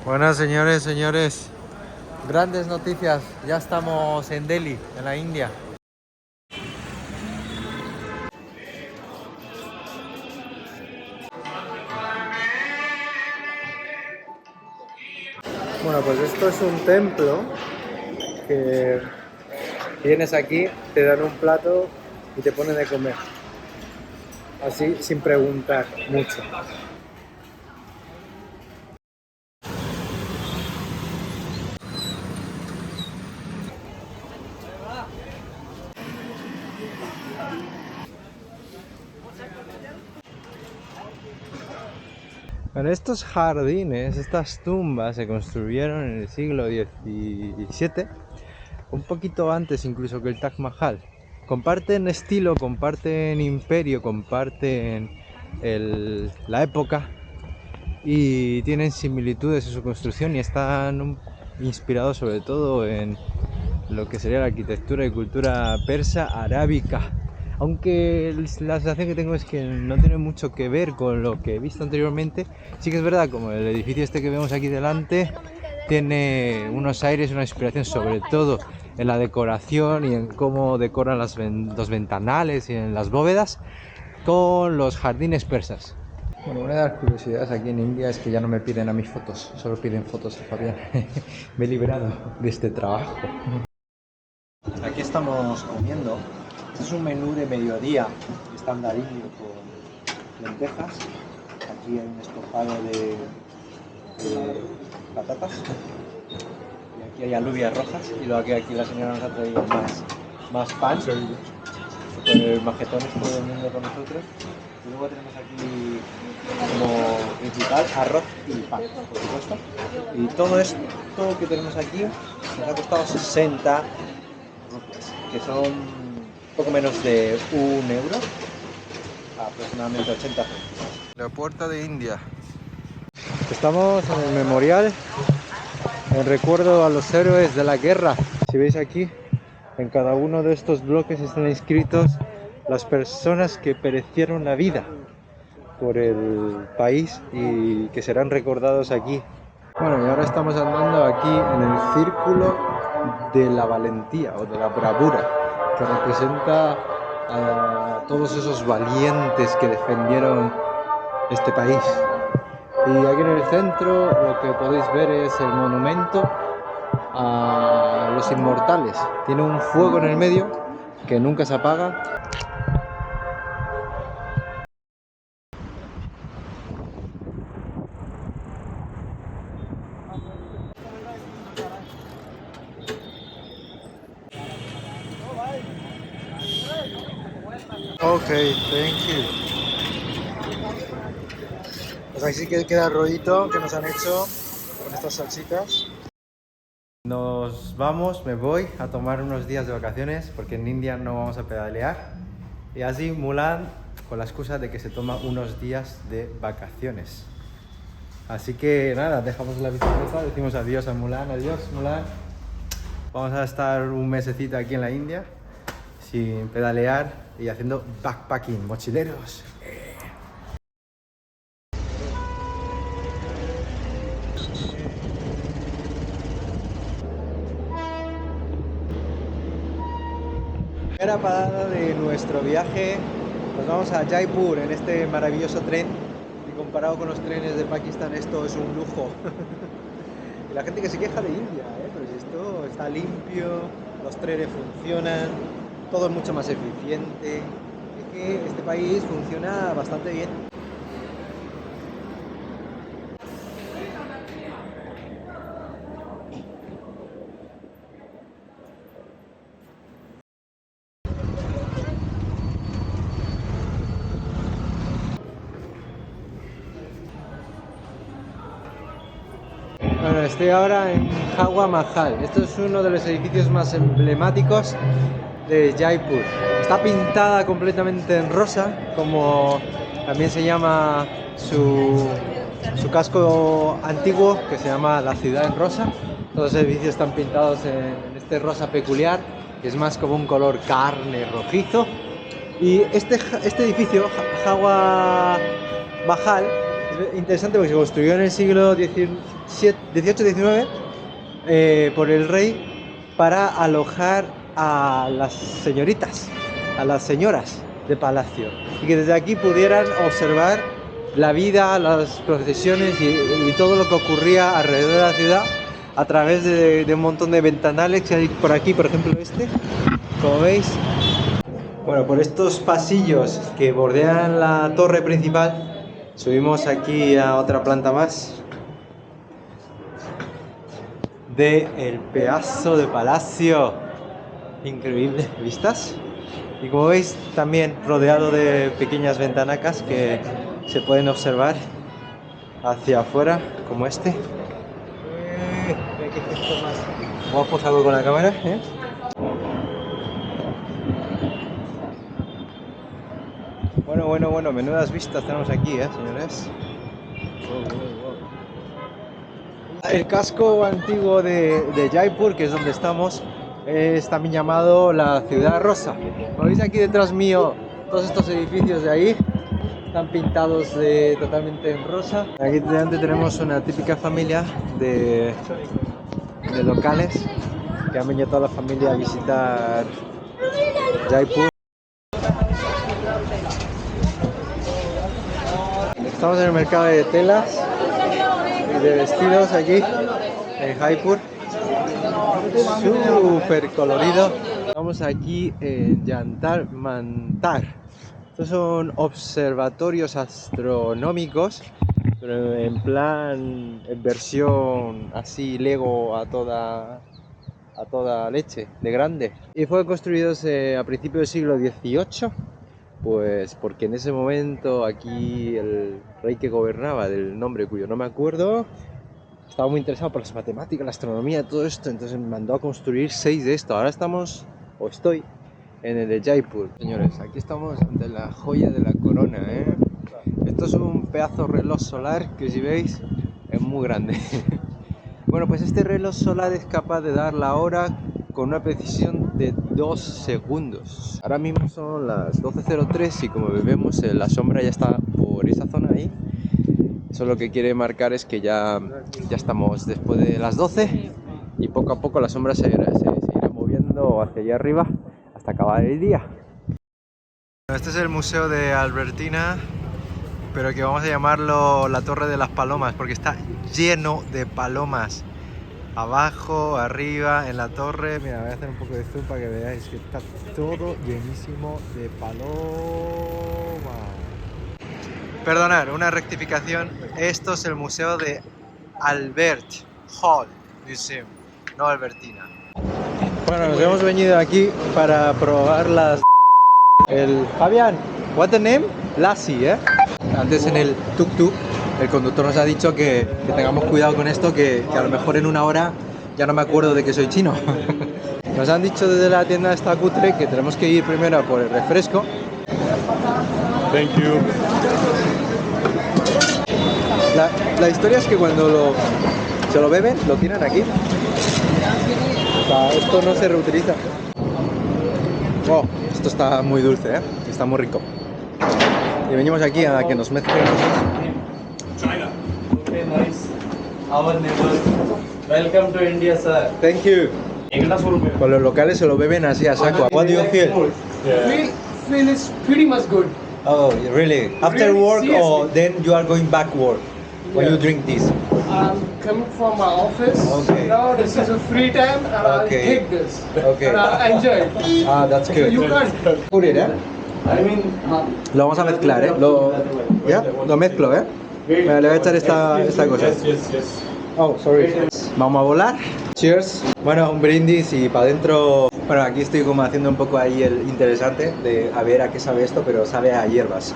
Buenas señores, grandes noticias, ya estamos en Delhi, en la India. Bueno, pues esto es un templo que vienes aquí, te dan un plato y te ponen de comer, así sin preguntar mucho. Bueno, estos jardines, estas tumbas se construyeron en el siglo XVII, un poquito antes incluso que el Taj Mahal. Comparten estilo, comparten imperio, comparten la época y tienen similitudes en su construcción y están inspirados sobre todo en lo que sería la arquitectura y cultura persa arábica. Aunque la sensación que tengo es que no tiene mucho que ver con lo que he visto anteriormente. Sí que es verdad, como el edificio este que vemos aquí delante, tiene unos aires, una inspiración sobre todo en la decoración y en cómo decoran los ventanales y en las bóvedas con los jardines persas. Bueno, una de las curiosidades aquí en India es que ya no me piden a mis fotos, solo piden fotos a Fabián. Me he liberado de este trabajo. Aquí estamos comiendo. Este es un menú de mediodía estandarillo con lentejas. Aquí hay un estofado de patatas. Y aquí hay alubias rojas. Y luego aquí la señora nos ha traído más pan. Super majetones todo el mundo con nosotros. Y luego tenemos aquí como principal arroz y pan, por supuesto. Y todo esto que tenemos aquí nos ha costado 60 rupias, que son poco menos de un euro, aproximadamente 80 céntimos. La puerta de India. Estamos en el memorial en recuerdo a los héroes de la guerra. Si veis aquí, en cada uno de estos bloques están inscritos las personas que perecieron la vida por el país y que serán recordados aquí. Bueno, y ahora estamos andando aquí en el círculo de la valentía o de la bravura, que representa a todos esos valientes que defendieron este país. Y aquí en el centro lo que podéis ver es el monumento a los inmortales. Tiene un fuego en el medio que nunca se apaga. Ok, thank you. Pues ahí sí que queda el rollito que nos han hecho con estas salsitas. Nos vamos, me voy a tomar unos días de vacaciones porque en India no vamos a pedalear. Y así Mulan, con la excusa de que se toma unos días de vacaciones. Así que nada, dejamos la bicicleta, decimos adiós a Mulan, adiós Mulan. Vamos a estar un mesecito aquí en la India sin pedalear y haciendo backpacking, mochileros. Primera parada de nuestro viaje, nos vamos a Jaipur en este maravilloso tren y comparado con los trenes de Pakistán esto es un lujo. Y la gente que se queja de India, pero si esto está limpio, los trenes funcionan, todo es mucho más eficiente, es que este país funciona bastante bien. Bueno, estoy ahora en Hawa Mahal. Esto es uno de los edificios más emblemáticos de Jaipur. Está pintada completamente en rosa, como también se llama su casco antiguo, que se llama la ciudad en rosa. Todos los edificios están pintados en este rosa peculiar, que es más como un color carne rojizo. Y este edificio, Hawa Mahal, es interesante porque se construyó en el siglo XVIII-XIX por el rey para alojar a las señoritas, a las señoras de palacio, y que desde aquí pudieran observar la vida, las procesiones y todo lo que ocurría alrededor de la ciudad a través de un montón de ventanales que hay por aquí, por ejemplo este, como veis. Bueno, por estos pasillos que bordean la torre principal, subimos aquí a otra planta más del pedazo de palacio. Increíble, ¿vistas? Y como veis, también rodeado de pequeñas ventanacas que se pueden observar hacia afuera, como este. Qué gesto más guapo salgo con la cámara, ¿eh? Bueno, menudas vistas tenemos aquí, señores. El casco antiguo de Jaipur, que es donde estamos, es también llamado la Ciudad Rosa. Como veis aquí detrás mío, todos estos edificios de ahí están pintados totalmente en rosa. Aquí delante tenemos una típica familia de locales que han venido toda la familia a visitar Jaipur. Estamos en el mercado de telas y de vestidos aquí en Jaipur. Súper colorido. Estamos aquí en Jantar Mantar. Estos son observatorios astronómicos, pero en plan, en versión así Lego a toda leche, de grande. Y fueron construidos a principios del siglo XVIII, pues porque en ese momento aquí el rey que gobernaba, del nombre cuyo no me acuerdo, estaba muy interesado por las matemáticas, la astronomía, todo esto, entonces me mandó a construir 6 de estos. Ahora estoy en el de Jaipur. Señores, aquí estamos ante la joya de la corona, ¿eh? Esto es un pedazo de reloj solar que, si veis, es muy grande. Bueno, pues este reloj solar es capaz de dar la hora con una precisión de 2 segundos. Ahora mismo son las 12:03 y como vemos la sombra ya está por esa zona ahí. Eso lo que quiere marcar es que ya estamos después de las 12 y poco a poco la sombra se irá moviendo hacia allá arriba hasta acabar el día. Este es el museo de Albertina, pero que vamos a llamarlo la Torre de las Palomas porque está lleno de palomas. Abajo, arriba, en la torre. Mira, voy a hacer un poco de zoom para que veáis que está todo llenísimo de palomas. Perdonad, una rectificación. Esto es el museo de Albert Hall Museum, no Albertina. Bueno, nos hemos venido aquí para probar las... Fabián, what the name? Lassi, ¿eh? Antes en el tuk-tuk el conductor nos ha dicho que tengamos cuidado con esto, que a lo mejor en una hora ya no me acuerdo de que soy chino. Nos han dicho desde la tienda esta cutre que tenemos que ir primero a por el refresco. Thank you. La historia es que cuando se lo beben, lo tiran aquí. O sea, esto no se reutiliza. Wow, esto está muy dulce, ¿eh? Está muy rico. Y venimos aquí a que nos mezclen cosas. China. Okay, nice. Our neighbor. Welcome to India, sir. Thank you. Pues los locales se lo beben así a saco. What do you feel? Feel is pretty much good. Oh, really? After Really? work Seriously? or then you are going back work when you drink this? I'm coming from my office. Okay. Now this is a free time and I'll Okay. take this. Okay. And I'll enjoy it. Ah, that's So good. you can't. Put it, ¿eh? I mean, Lo vamos a mezclar, ¿eh? ¿Ya? Lo mezclo, ¿eh? Mira, le voy a echar esta cosa. yes. Oh, sorry. Vamos a volar. Cheers. Bueno, un brindis y para adentro. Bueno, aquí estoy como haciendo un poco ahí el interesante de a ver a qué sabe esto, pero sabe a hierbas.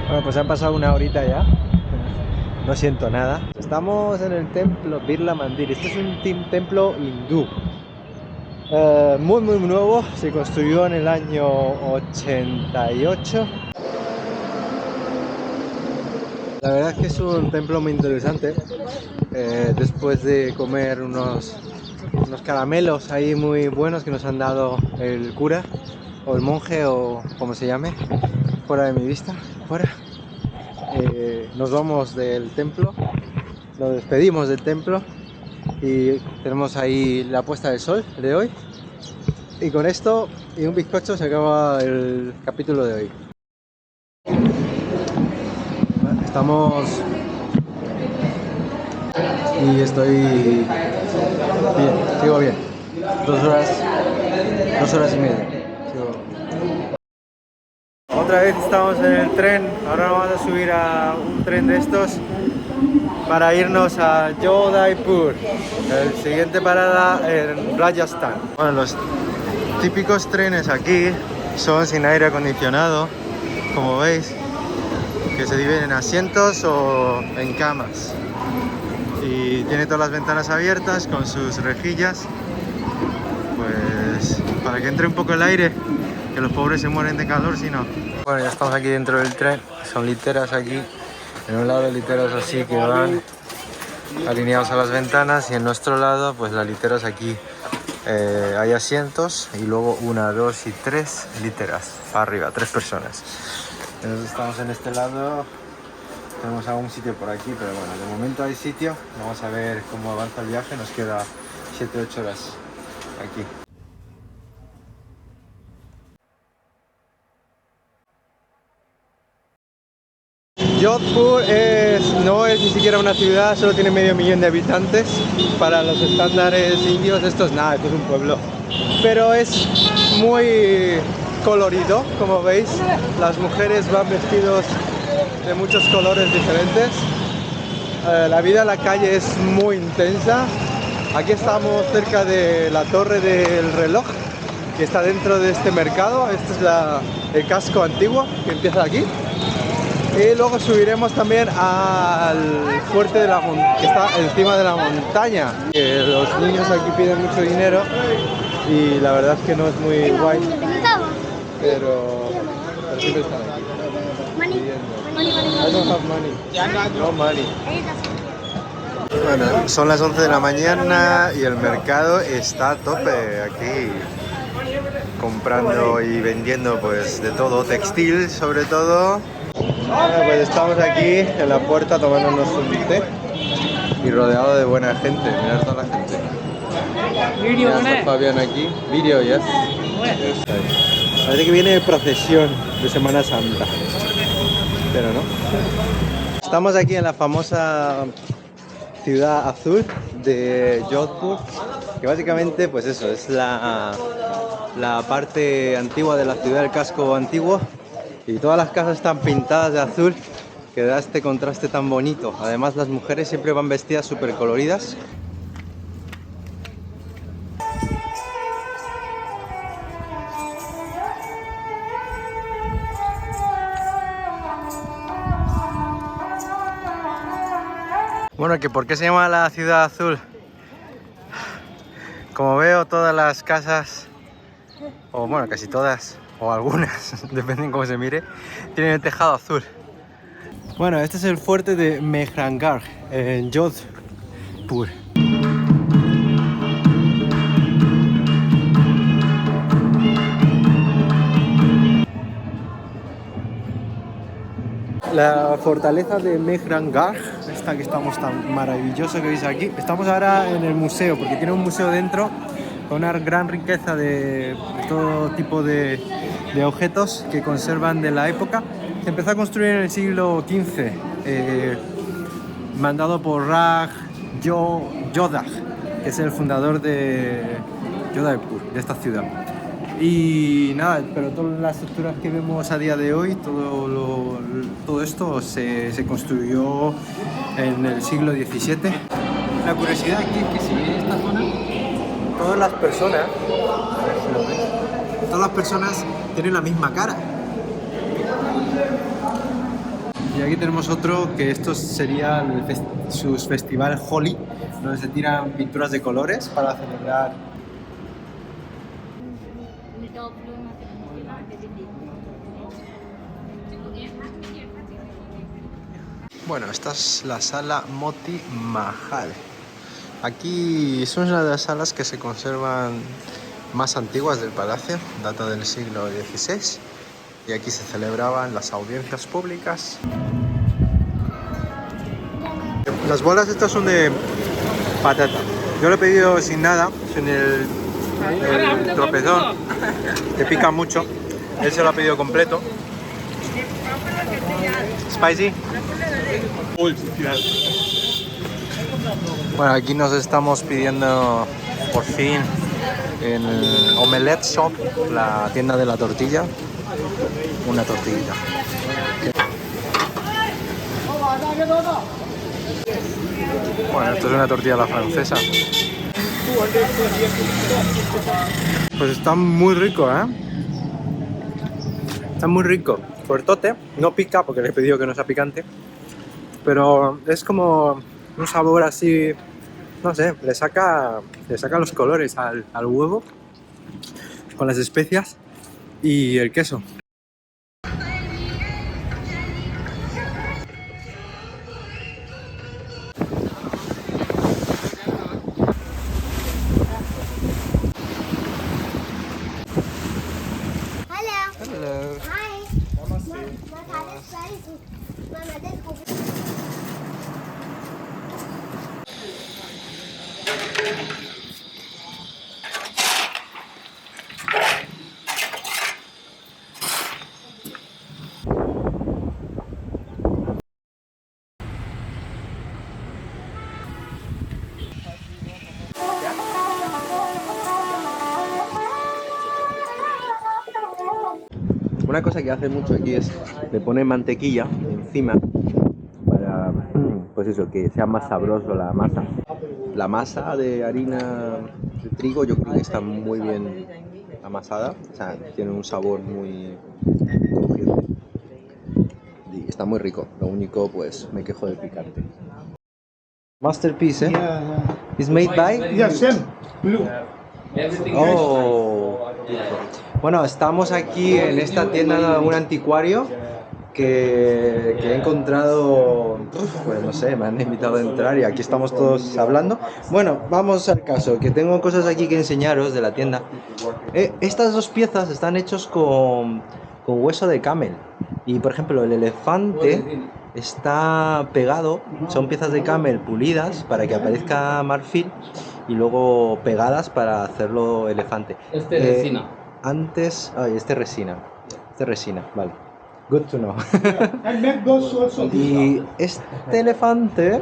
Bueno, pues han pasado una horita ya. No siento nada. Estamos en el templo Birla Mandir. Este es un templo hindú. Muy nuevo. Se construyó en el año 88. La verdad es que es un templo muy interesante. Después de comer unos caramelos ahí muy buenos que nos han dado el cura o el monje o como se llame, fuera de mi vista, fuera. nos vamos del templo, nos despedimos del templo y tenemos ahí la puesta del sol de hoy. Y con esto y un bizcocho se acaba el capítulo de hoy. Estamos... y estoy bien, sigo bien. 2 horas y media. Otra vez estamos en el tren, ahora vamos a subir a un tren de estos para irnos a Jodhpur. El siguiente parada en Rajasthan. Bueno, los típicos trenes aquí son sin aire acondicionado, como veis, que se dividen en asientos o en camas. Y tiene todas las ventanas abiertas con sus rejillas, pues para que entre un poco el aire, que los pobres se mueren de calor si no. Bueno, ya estamos aquí dentro del tren, son literas aquí, en un lado literas así que van alineados a las ventanas y en nuestro lado pues las literas aquí hay asientos y luego 1, 2 y 3 literas para arriba, 3 personas. Entonces estamos en este lado, tenemos algún sitio por aquí, pero bueno, de momento hay sitio. Vamos a ver cómo avanza el viaje, nos queda 7-8 horas aquí. Jodhpur no es ni siquiera una ciudad, solo tiene medio millón de habitantes. Para los estándares indios esto es nada, esto es un pueblo. Pero es muy colorido, como veis. Las mujeres van vestidos de muchos colores diferentes. La vida en la calle es muy intensa. Aquí estamos cerca de la torre del reloj, que está dentro de este mercado. Este es el casco antiguo que empieza aquí. Y luego subiremos también al fuerte de que está encima de la montaña. Los niños aquí piden mucho dinero y la verdad es que no es muy guay, pero siempre están aquí. I don't have money. No money. Bueno, son las 11 de la mañana y el mercado está a tope aquí, comprando y vendiendo pues de todo, textil sobre todo. Pues estamos aquí en la puerta tomándonos un té y rodeado de buena gente, mirad toda la gente. Mira, está Fabián aquí, vídeo, yes. Parece que viene procesión de Semana Santa, pero no. Estamos aquí en la famosa ciudad azul de Jodhpur, que básicamente pues eso, es la parte antigua de la ciudad, el casco antiguo. Y todas las casas están pintadas de azul, que da este contraste tan bonito. Además las mujeres siempre van vestidas súper coloridas. Bueno, que ¿por qué se llama la ciudad azul? Como veo, todas las casas, o bueno, casi todas, o algunas, depende de cómo se mire, tienen el tejado azul. Bueno, este es el fuerte de Mehrangarh en Jodhpur. La fortaleza de Mehrangarh, esta que estamos tan maravillosa que veis aquí. Estamos ahora en el museo, porque tiene un museo dentro con una gran riqueza de todo tipo de objetos que conservan de la época. Se empezó a construir en el siglo XV, mandado por Raj Yodha, que es el fundador de Jodhpur, de esta ciudad. Y nada, pero todas las estructuras que vemos a día de hoy, todo esto se construyó en el siglo XVII. La curiosidad aquí es que si en esta zona, todas las personas, a ver si lo veis, todas las personas tienen la misma cara. Y aquí tenemos otro, que esto sería su festival Holi, donde se tiran pinturas de colores para celebrar. Bueno, esta es la sala Moti Mahal. Aquí es una de las salas que se conservan más antiguas del palacio, data del siglo XVI, y aquí se celebraban las audiencias públicas. Las bolas estas son de patata. Yo lo he pedido sin nada, sin el tropezón, que pica mucho. Él se lo ha pedido completo. Spicy. Bueno, aquí nos estamos pidiendo por fin en el Omelette Shop, la tienda de la tortilla, una tortillita. Bueno, esto es una tortilla a la francesa. Pues está muy rico, ¿eh? Está muy rico. Fuertote, no pica porque le he pedido que no sea picante, pero es como un sabor así, no sé, le saca los colores al huevo con las especias y el queso. Hello. Hi. My father's friends. My mother's cooking. Una cosa que hace mucho aquí es le pone mantequilla encima para, pues eso, que sea más sabroso la masa. La masa de harina de trigo yo creo que está muy bien amasada, o sea, tiene un sabor muy crujiente y está muy rico. Lo único, pues, me quejo del picante. Masterpiece, ¿eh? Is made by? Yeah, same. Blue. Oh. Bueno, estamos aquí en esta tienda, un anticuario que he encontrado, pues no sé, me han invitado a entrar y aquí estamos todos hablando. Bueno, vamos al caso, que tengo cosas aquí que enseñaros de la tienda. Estas dos piezas están hechos con hueso de camel y, por ejemplo, el elefante está pegado, son piezas de camel pulidas para que aparezca marfil y luego pegadas para hacerlo elefante. Resina. Antes, este resina, vale. Good to know. And make those also. Y este elefante,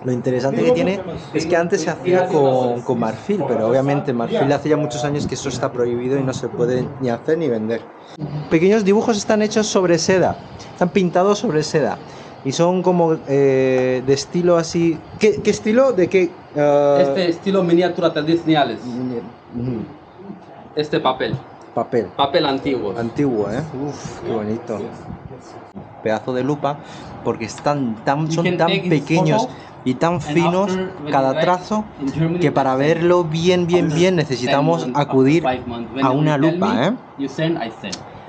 lo interesante que tiene es que antes se hacía con marfil, pero obviamente marfil hace ya muchos años que eso está prohibido y no se puede ni hacer ni vender. Pequeños dibujos están hechos sobre seda, están pintados sobre seda y son como de estilo así. ¿Qué estilo? ¿De qué? Este estilo miniatura tradicionales. Este papel. Papel. Papel antiguo. Antiguo, ¿eh? Uf, qué bonito. Pedazo de lupa, porque son tan pequeños y tan finos cada trazo que para verlo bien necesitamos acudir a una lupa, ¿eh?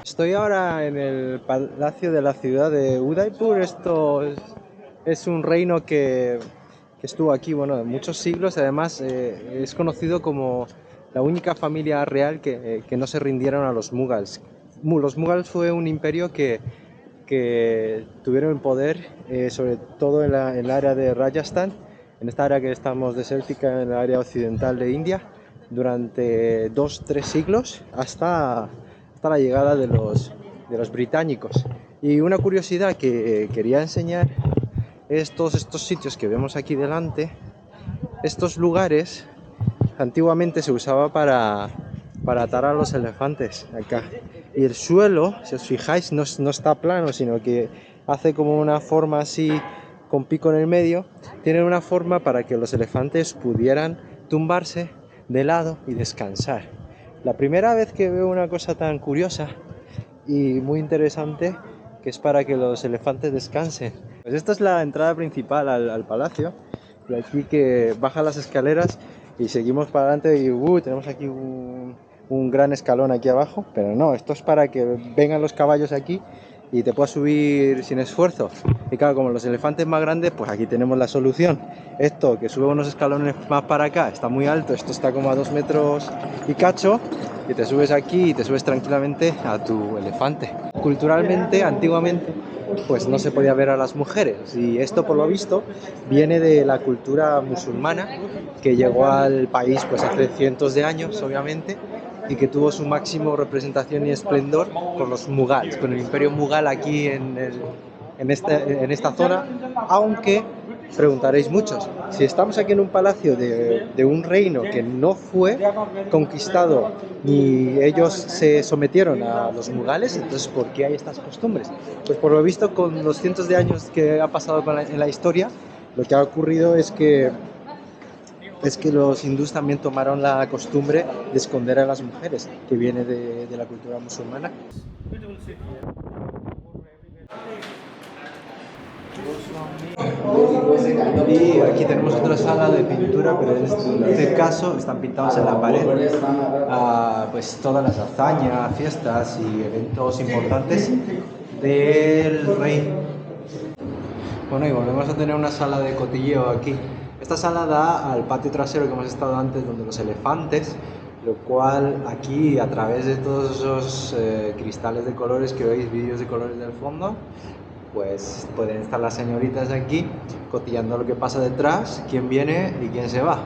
Estoy ahora en el palacio de la ciudad de Udaipur. Esto es un reino que estuvo aquí, bueno, muchos siglos. Además, es conocido como la única familia real que no se rindieron a los Mughals. Los Mughals fue un imperio que tuvieron el poder, sobre todo en el área de Rajasthan, en esta área que estamos desértica, en el área occidental de India, durante 2-3 siglos, hasta la llegada de los británicos. Y una curiosidad que quería enseñar es todos estos sitios que vemos aquí delante. Estos lugares antiguamente se usaba para atar a los elefantes acá. Y el suelo, si os fijáis, no está plano, sino que hace como una forma así con pico en el medio. Tiene una forma para que los elefantes pudieran tumbarse de lado y descansar. La primera vez que veo una cosa tan curiosa y muy interesante, que es para que los elefantes descansen. Pues esta es la entrada principal al palacio. Y aquí que baja las escaleras y seguimos para adelante y tenemos aquí un gran escalón aquí abajo, pero no, esto es para que vengan los caballos aquí y te puedas subir sin esfuerzo. Y claro, como los elefantes más grandes, pues aquí tenemos la solución. Esto que sube unos escalones más para acá está muy alto, esto está como a 2 metros y cacho, y te subes aquí y te subes tranquilamente a tu elefante. Culturalmente, antiguamente, pues no se podía ver a las mujeres, y esto por lo visto viene de la cultura musulmana que llegó al país pues hace cientos de años, obviamente, y que tuvo su máximo representación y esplendor con los Mughals, con el imperio Mughal aquí en esta zona, aunque preguntaréis muchos, si estamos aquí en un palacio de un reino que no fue conquistado ni ellos se sometieron a los mughales, entonces ¿por qué hay estas costumbres? Pues por lo visto, con los cientos de años que ha pasado en la historia, lo que ha ocurrido es que los hindús también tomaron la costumbre de esconder a las mujeres, que viene de la cultura musulmana. Y aquí tenemos otra sala de pintura, pero en este caso están pintados en la pared pues todas las hazañas, fiestas y eventos importantes del rey. Bueno, y volvemos a tener una sala de cotilleo aquí. Esta sala da al patio trasero que hemos estado antes, donde los elefantes, lo cual aquí, a través de todos esos cristales de colores que veis, vídeos de colores del fondo, pues pueden estar las señoritas aquí cotillando lo que pasa detrás, quién viene y quién se va.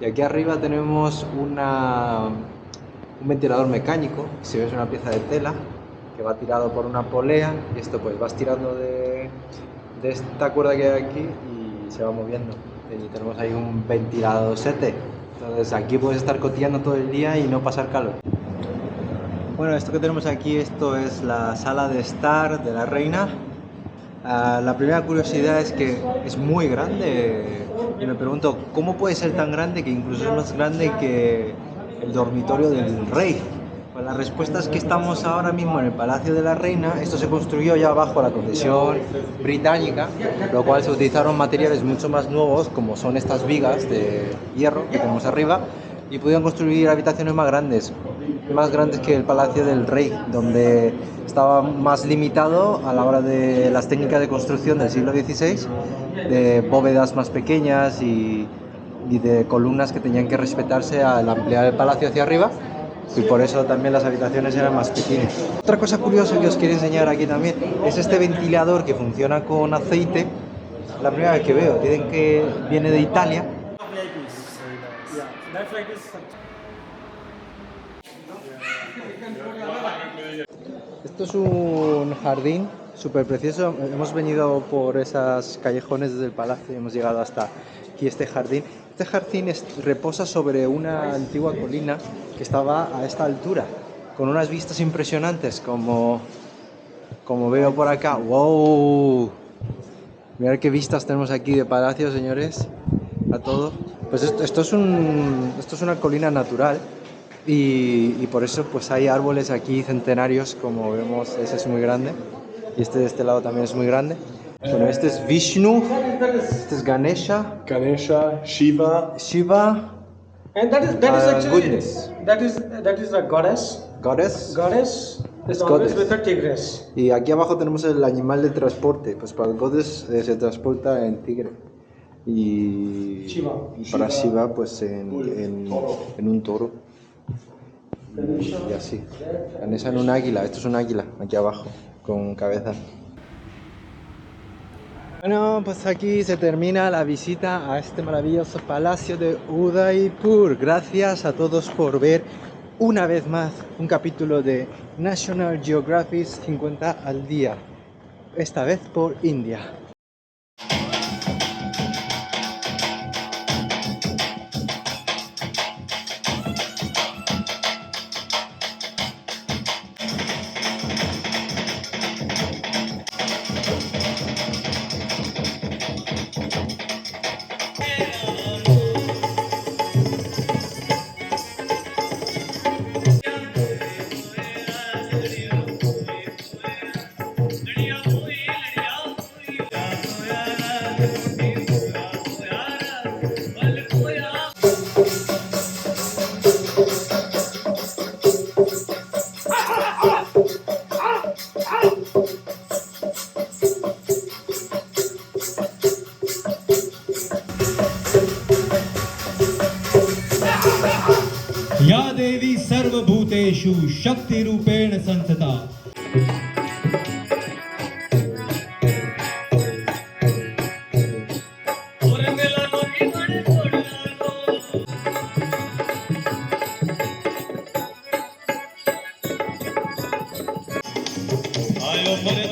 Y aquí arriba tenemos un ventilador mecánico, si ves, una pieza de tela que va tirado por una polea, y esto pues vas tirando de esta cuerda que hay aquí y se va moviendo. Y tenemos ahí un ventilador sete, entonces aquí puedes estar cotillando todo el día y no pasar calor. Bueno, esto que tenemos aquí, esto es la sala de estar de la reina. La primera curiosidad es que es muy grande y me pregunto cómo puede ser tan grande, que incluso es más grande que el dormitorio del rey. Pues la respuesta es que estamos ahora mismo en el Palacio de la Reina. Esto se construyó ya bajo la concesión británica, lo cual se utilizaron materiales mucho más nuevos, como son estas vigas de hierro que tenemos arriba, y pudieron construir habitaciones más grandes que el Palacio del Rey, donde estaba más limitado a la hora de las técnicas de construcción del siglo XVI, de bóvedas más pequeñas y de columnas que tenían que respetarse al ampliar el palacio hacia arriba, y por eso también las habitaciones eran más pequeñas. Otra cosa curiosa que os quiero enseñar aquí también es este ventilador que funciona con aceite. La primera vez que veo, dicen que viene de Italia. Esto es un jardín súper precioso. Hemos venido por esos callejones desde el palacio y hemos llegado hasta aquí, este jardín. Este jardín reposa sobre una antigua colina que estaba a esta altura, con unas vistas impresionantes, como veo por acá. ¡Wow! Mirad qué vistas tenemos aquí de palacio, señores, a todo. Pues esto es una colina natural. Y por eso pues hay árboles aquí centenarios, como vemos. Ese es muy grande y este de este lado también es muy grande. Bueno, este es Vishnu, este es Ganesha, Shiva, And that is actually goodness. that is a goddess. Goddess. Goddess is It's always goddess. with a tigress. Y aquí abajo tenemos el animal de transporte, pues para el Goddess se transporta en tigre y para Shiva pues en un toro. Y así. Ganesha en un águila. Esto es un águila aquí abajo con cabeza. Bueno, pues aquí se termina la visita a este maravilloso palacio de Udaipur. Gracias a todos por ver una vez más un capítulo de National Geographic 50 al día, esta vez por India. या देवी सर्वभूतेषु शक्तिरूपेण संस्थिता। los